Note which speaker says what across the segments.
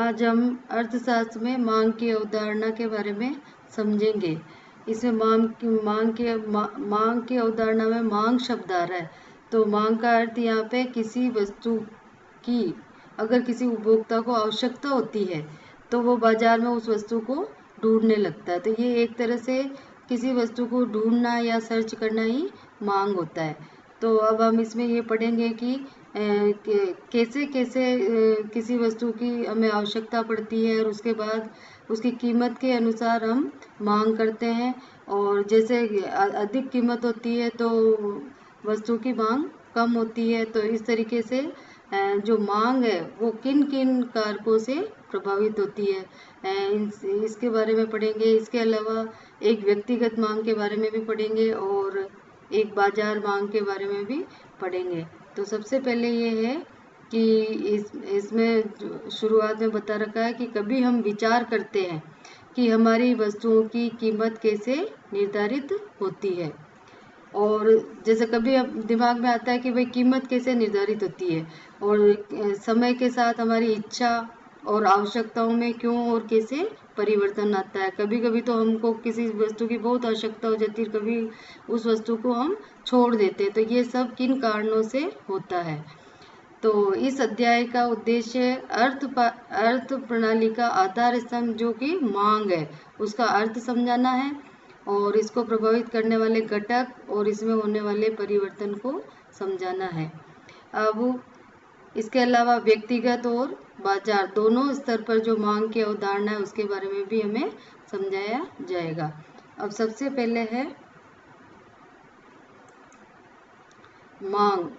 Speaker 1: आज हम अर्थशास्त्र में मांग की अवधारणा के बारे में समझेंगे। इसमें मांग की अवधारणा में मांग शब्द आ रहा है। तो मांग का अर्थ यहाँ पे किसी वस्तु की अगर किसी उपभोक्ता को आवश्यकता होती है तो वो बाजार में उस वस्तु को ढूंढने लगता है। तो ये एक तरह से किसी वस्तु को ढूंढना या सर्च करना ही मांग होता है। तो अब हम इसमें ये पढ़ेंगे कि कैसे कैसे किसी वस्तु की हमें आवश्यकता पड़ती है और उसके बाद उसकी कीमत के अनुसार हम मांग करते हैं। और जैसे अधिक कीमत होती है तो वस्तु की मांग कम होती है। तो इस तरीके से जो मांग है वो किन किन कारकों से प्रभावित होती है, इसके बारे में पढ़ेंगे। इसके अलावा एक व्यक्तिगत मांग के बारे में भी पढ़ेंगे और एक बाजार मांग के बारे में भी पढ़ेंगे। तो सबसे पहले ये है कि इसमें शुरुआत में बता रखा है कि कभी हम विचार करते हैं कि हमारी वस्तुओं की कीमत कैसे निर्धारित होती है। और जैसे कभी अब दिमाग में आता है कि भाई कीमत कैसे निर्धारित होती है और समय के साथ हमारी इच्छा और आवश्यकताओं में क्यों और कैसे परिवर्तन आता है। कभी कभी तो हमको किसी वस्तु की बहुत आवश्यकता हो जाती है, कभी उस वस्तु को हम छोड़ देते हैं। तो ये सब किन कारणों से होता है। तो इस अध्याय का उद्देश्य अर्थ प्रणाली का आधार स्तंभ जो कि मांग है उसका अर्थ समझाना है और इसको प्रभावित करने वाले घटक और इसमें होने वाले परिवर्तन को समझाना है। अब इसके अलावा व्यक्तिगत और बाजार दोनों स्तर पर जो मांग की अवधारणा है उसके बारे में भी हमें समझाया जाएगा। अब सबसे पहले है मांग।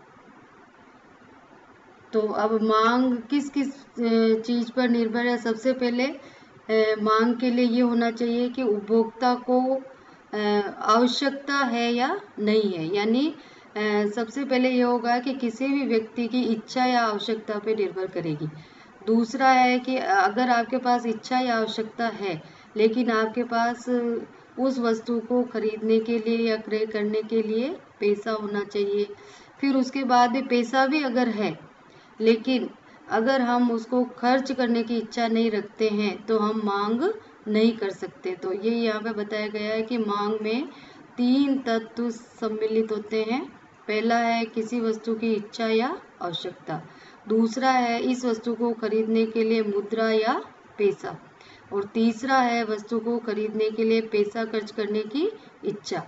Speaker 1: तो अब मांग किस किस चीज पर निर्भर है। सबसे पहले मांग के लिए ये होना चाहिए कि उपभोक्ता को आवश्यकता है या नहीं है। यानी सबसे पहले ये होगा कि किसी भी व्यक्ति की इच्छा या आवश्यकता पे निर्भर करेगी। दूसरा है कि अगर आपके पास इच्छा या आवश्यकता है लेकिन आपके पास उस वस्तु को खरीदने के लिए या क्रय करने के लिए पैसा होना चाहिए। फिर उसके बाद भी पैसा भी अगर है लेकिन अगर हम उसको खर्च करने की इच्छा नहीं रखते हैं तो हम मांग नहीं कर सकते। तो ये यहाँ पे बताया गया है कि मांग में 3 तत्व सम्मिलित होते हैं। पहला है किसी वस्तु की इच्छा या आवश्यकता, दूसरा है इस वस्तु को खरीदने के लिए मुद्रा या पैसा, और तीसरा है वस्तु को खरीदने के लिए पैसा खर्च करने की इच्छा।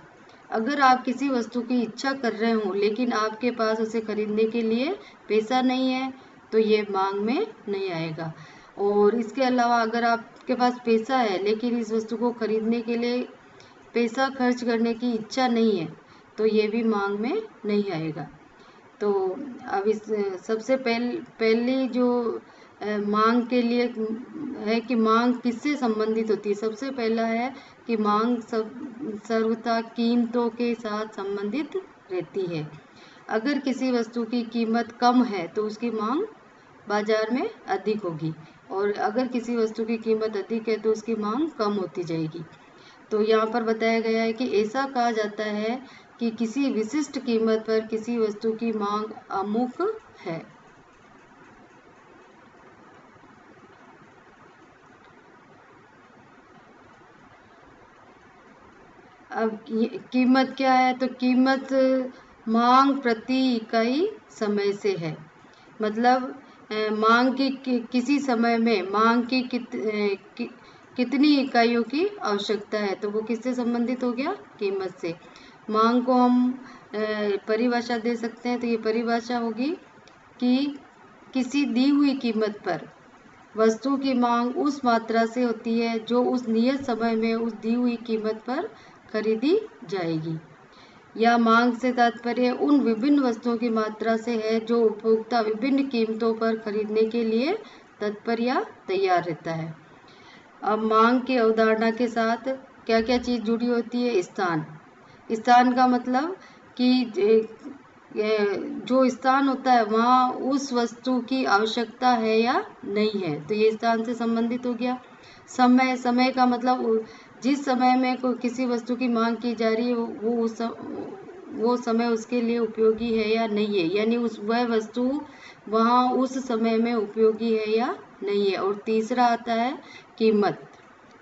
Speaker 1: अगर आप किसी वस्तु की इच्छा कर रहे हो लेकिन आपके पास उसे खरीदने के लिए पैसा नहीं है तो ये मांग में नहीं आएगा। और इसके अलावा अगर आपके पास पैसा है लेकिन इस वस्तु को खरीदने के लिए पैसा खर्च करने की इच्छा नहीं है तो ये भी मांग में नहीं आएगा। तो अब इस सबसे पहली जो मांग के लिए है कि मांग किससे संबंधित होती है। सबसे पहला है कि मांग सर्वथा कीमतों के साथ संबंधित रहती है। अगर किसी वस्तु की कीमत कम है तो उसकी मांग बाजार में अधिक होगी और अगर किसी वस्तु की कीमत अधिक है तो उसकी मांग कम होती जाएगी। तो यहाँ पर बताया गया है कि ऐसा कहा जाता है कि किसी विशिष्ट कीमत पर किसी वस्तु की मांग अमुक है। अब कीमत क्या है। तो कीमत मांग प्रति इकाई समय से है। मतलब मांग की किसी समय में मांग की कितनी इकाइयों की आवश्यकता है तो वो किससे संबंधित हो गया, कीमत से। मांग को हम परिभाषा दे सकते हैं। तो ये परिभाषा होगी कि किसी दी हुई कीमत पर वस्तु की मांग उस मात्रा से होती है जो उस नियत समय में उस दी हुई कीमत पर खरीदी जाएगी। या मांग से तात्पर्य उन विभिन्न वस्तुओं की मात्रा से है जो उपभोक्ता विभिन्न कीमतों पर खरीदने के लिए तत्पर या तैयार रहता है। अब मांग की अवधारणा के साथ क्या क्या चीज़ जुड़ी होती है। स्थान का मतलब कि जो स्थान होता है वहाँ उस वस्तु की आवश्यकता है या नहीं है तो ये स्थान से संबंधित हो गया। समय का मतलब जिस समय में किसी वस्तु की मांग की जा रही है वो समय उसके लिए उपयोगी है या नहीं है। यानी वह वस्तु वहाँ उस समय में उपयोगी है या नहीं है। और तीसरा आता है कीमत।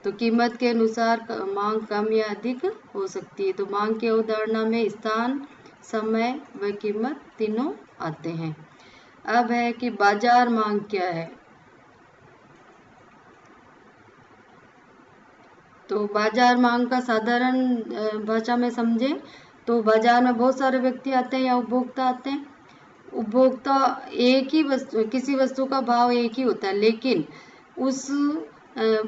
Speaker 1: तो कीमत के अनुसार मांग कम या अधिक हो सकती है। तो मांग की अवधारणा में स्थान, समय व कीमत तीनों आते हैं। अब है कि बाजार मांग क्या है। तो बाजार मांग का साधारण भाषा में समझे तो बाजार में बहुत सारे व्यक्ति आते हैं या उपभोक्ता आते हैं। उपभोक्ता एक ही वस्तु, किसी वस्तु का भाव एक ही होता है, लेकिन उस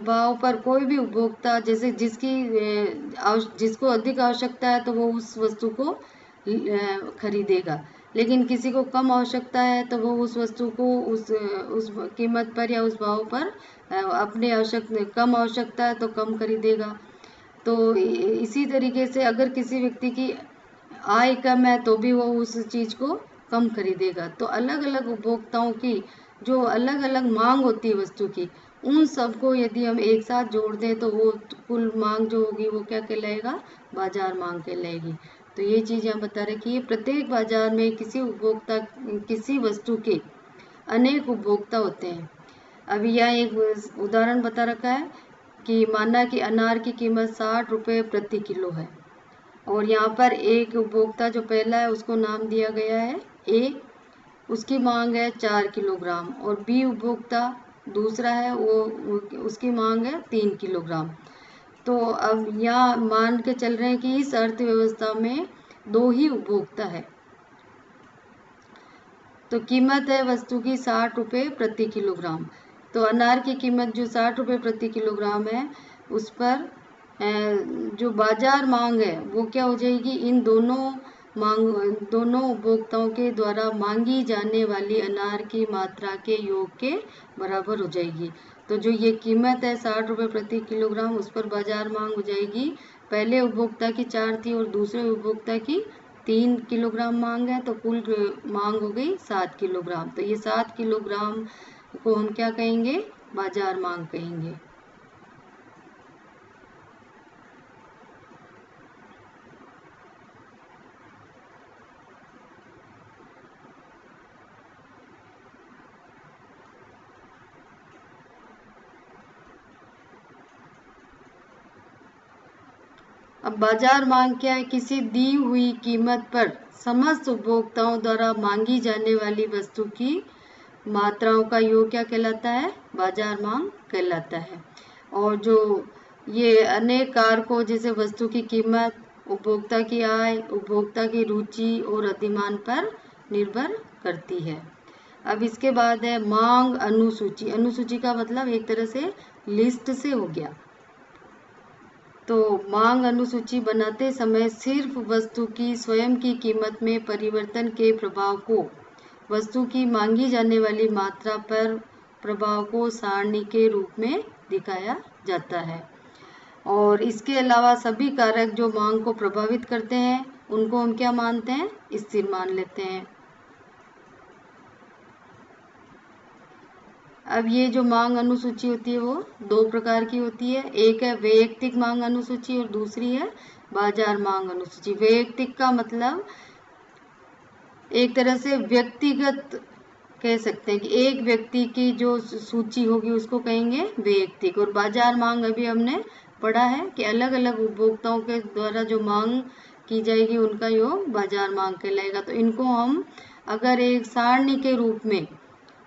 Speaker 1: भाव पर कोई भी उपभोक्ता जैसे जिसको अधिक आवश्यकता है तो वो उस वस्तु को खरीदेगा, लेकिन किसी को कम आवश्यकता है तो वो उस वस्तु को उस कीमत पर या उस भाव पर अपने कम आवश्यकता है तो कम खरीदेगा। तो इसी तरीके से अगर किसी व्यक्ति की आय कम है तो भी वो उस चीज़ को कम खरीदेगा। तो अलग अलग उपभोक्ताओं की जो अलग अलग मांग होती है वस्तु की, उन सबको यदि हम एक साथ जोड़ दें तो वो कुल मांग जो होगी वो क्या कहलाएगा, बाजार मांग कहलाएगी। तो ये चीज़ यहाँ बता रहे कि प्रत्येक बाजार में किसी वस्तु के अनेक उपभोक्ता होते हैं। अभी यहाँ एक उदाहरण बता रखा है कि माना कि अनार की कीमत 60 रुपये प्रति किलो है और यहाँ पर एक उपभोक्ता जो पहला है उसको नाम दिया गया है ए, उसकी मांग है 4 किलोग्राम, और बी उपभोक्ता दूसरा है वो उसकी मांग है 3 किलोग्राम। तो अब यहाँ मान के चल रहे हैं कि इस अर्थव्यवस्था में 2 ही उपभोक्ता है। तो कीमत है वस्तु की 60 रुपये प्रति किलोग्राम। तो अनार की कीमत जो 60 रुपये प्रति किलोग्राम है, उस पर जो बाजार मांग है वो क्या हो जाएगी, इन दोनों उपभोक्ताओं के द्वारा मांगी जाने वाली अनार की मात्रा के योग के बराबर हो जाएगी। तो जो ये कीमत है 60 रुपये प्रति किलोग्राम, उस पर बाजार मांग हो जाएगी, पहले उपभोक्ता की 4 थी और दूसरे उपभोक्ता की 3 किलोग्राम मांग है, तो कुल मांग हो गई 7 किलोग्राम। तो ये 7 किलोग्राम को हम क्या कहेंगे, बाजार मांग कहेंगे। अब बाजार मांग क्या है, किसी दी हुई कीमत पर समस्त उपभोक्ताओं द्वारा मांगी जाने वाली वस्तु की मात्राओं का योग क्या कहलाता है, बाजार मांग कहलाता है। और जो ये अनेक कारकों जैसे वस्तु की कीमत, उपभोक्ता की आय, उपभोक्ता की रुचि और अधिमान पर निर्भर करती है। अब इसके बाद है मांग अनुसूची। अनुसूची का मतलब एक तरह से लिस्ट से हो गया। तो मांग अनुसूची बनाते समय सिर्फ वस्तु की स्वयं की कीमत में परिवर्तन के प्रभाव को, वस्तु की मांगी जाने वाली मात्रा पर प्रभाव को सारणी के रूप में दिखाया जाता है। और इसके अलावा सभी कारक जो मांग को प्रभावित करते हैं उनको हम क्या मानते हैं, स्थिर मान लेते हैं। अब ये जो मांग अनुसूची होती है वो 2 प्रकार की होती है, एक है वैयक्तिक मांग अनुसूची और दूसरी है बाजार मांग अनुसूची। वैयक्तिक का मतलब एक तरह से व्यक्तिगत कह सकते हैं कि एक व्यक्ति की जो सूची होगी उसको कहेंगे वैयक्तिक। और बाजार मांग अभी हमने पढ़ा है कि अलग अलग उपभोक्ताओं के द्वारा जो मांग की जाएगी उनका योग बाजार मांग कहलाएगा। तो इनको हम अगर एक सारणी के रूप में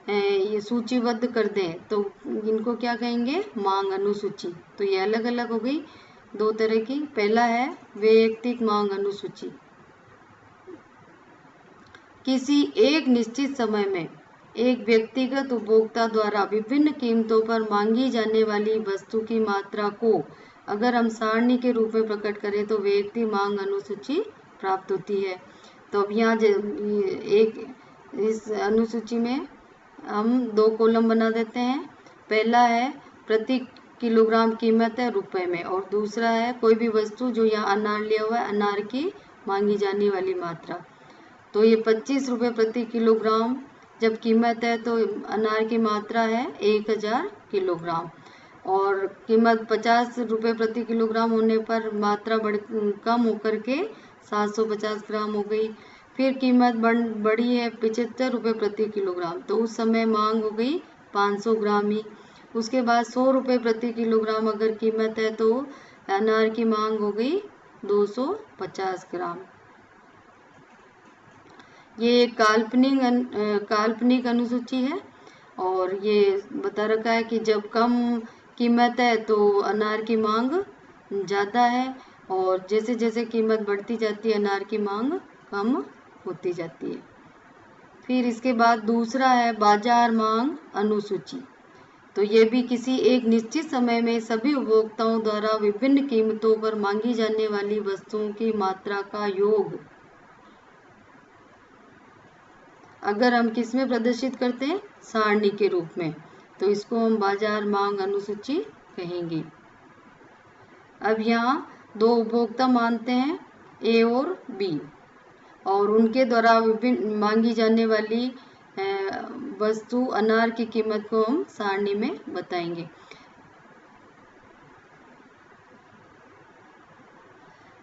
Speaker 1: ये सूचीबद्ध कर दें तो इनको क्या कहेंगे, मांग अनुसूची। तो ये अलग अलग हो गई 2 तरह की। पहला है वैयक्तिक मांग अनुसूची। किसी एक निश्चित समय में एक व्यक्तिगत उपभोक्ता द्वारा विभिन्न कीमतों पर मांगी जाने वाली वस्तु की मात्रा को अगर हम सारणी के रूप में प्रकट करें तो वैयक्तिक मांग अनुसूची प्राप्त होती है। तो अब यहाँ एक इस अनुसूची में हम 2 कॉलम बना देते हैं। पहला है प्रति किलोग्राम कीमत है रुपए में, और दूसरा है कोई भी वस्तु जो यहाँ अनार लिया हुआ है, अनार की मांगी जाने वाली मात्रा। तो ये 25 रुपये प्रति किलोग्राम जब कीमत है तो अनार की मात्रा है 1000 किलोग्राम, और कीमत 50 रुपये प्रति किलोग्राम होने पर मात्रा कम होकर के 750 ग्राम हो गई। फिर कीमत बढ़ी है 75 रुपये प्रति किलोग्राम, तो उस समय मांग हो गई 500 ग्राम ही। उसके बाद 100 रुपये प्रति किलोग्राम अगर कीमत है तो अनार की मांग हो गई 250 ग्राम। ये एक काल्पनिक अनुसूची है और ये बता रखा है कि जब कम कीमत है तो अनार की मांग ज़्यादा है और जैसे जैसे कीमत बढ़ती जाती है अनार की मांग कम होती जाती है। फिर इसके बाद दूसरा है बाजार मांग अनुसूची। तो ये भी किसी एक निश्चित समय में सभी उपभोक्ताओं द्वारा विभिन्न कीमतों पर मांगी जाने वाली वस्तुओं की मात्रा का योग। अगर हम किस में प्रदर्शित करते हैं, सारणी के रूप में, तो इसको हम बाजार मांग अनुसूची कहेंगे। अब यहाँ दो उपभोक्ता मानते हैं ए और बी और उनके द्वारा विभिन्न मांगी जाने वाली वस्तु अनार की कीमत को हम सारणी में बताएंगे।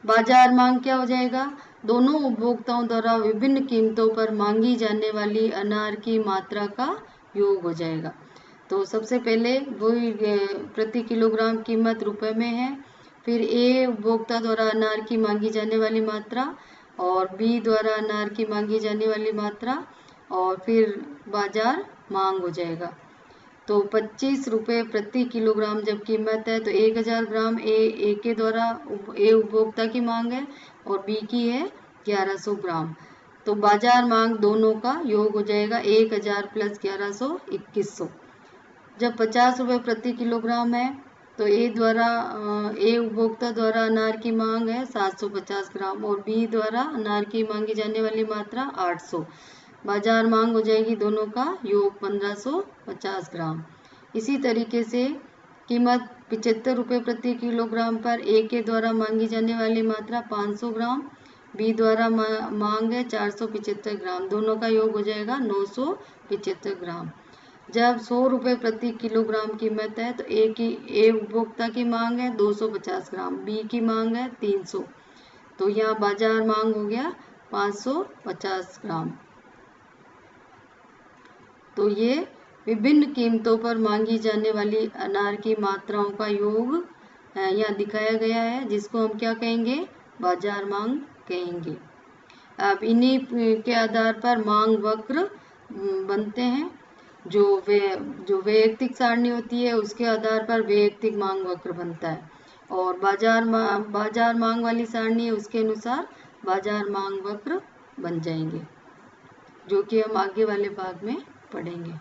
Speaker 1: बाजार मांग क्या हो जाएगा, दोनों उपभोक्ताओं द्वारा विभिन्न कीमतों पर मांगी जाने वाली अनार की मात्रा का योग हो जाएगा। तो सबसे पहले वही प्रति किलोग्राम कीमत रुपए में है, फिर ए उपभोक्ता द्वारा अनार की मांगी जाने वाली मात्रा और बी द्वारा अनार की मांगी जाने वाली मात्रा और फिर बाजार मांग हो जाएगा। तो 25 रुपये प्रति किलोग्राम जब कीमत है तो 1000 ग्राम ए के द्वारा ए उपभोक्ता की मांग है और बी की है 1100 ग्राम। तो बाजार मांग दोनों का योग हो जाएगा 1000 प्लस 1100 2100। जब 50 रुपये प्रति किलोग्राम है तो ए उपभोक्ता द्वारा अनार की मांग है 750 ग्राम और बी द्वारा अनार की मांगी जाने वाली मात्रा 800। बाजार मांग हो जाएगी दोनों का योग 1550 ग्राम। इसी तरीके से कीमत 75 रुपये प्रति किलोग्राम पर ए के द्वारा मांगी जाने वाली मात्रा 500 ग्राम, बी द्वारा मांग है 475 ग्राम, दोनों का योग हो जाएगा 975 ग्राम। जब 100 रुपये प्रति किलोग्राम कीमत है तो ए उपभोक्ता की मांग है 250 ग्राम, बी की मांग है 300, तो यहाँ बाजार मांग हो गया 550 ग्राम। तो ये विभिन्न कीमतों पर मांगी जाने वाली अनार की मात्राओं का योग यहाँ दिखाया गया है, जिसको हम क्या कहेंगे, बाजार मांग कहेंगे। अब इन्हीं के आधार पर मांग वक्र बनते हैं। जो वैयक्तिक सारणी होती है उसके आधार पर वैयक्तिक मांग वक्र बनता है और बाजार मांग वाली सारणी है उसके अनुसार बाजार मांग वक्र बन जाएंगे, जो कि हम आगे वाले भाग में पढ़ेंगे।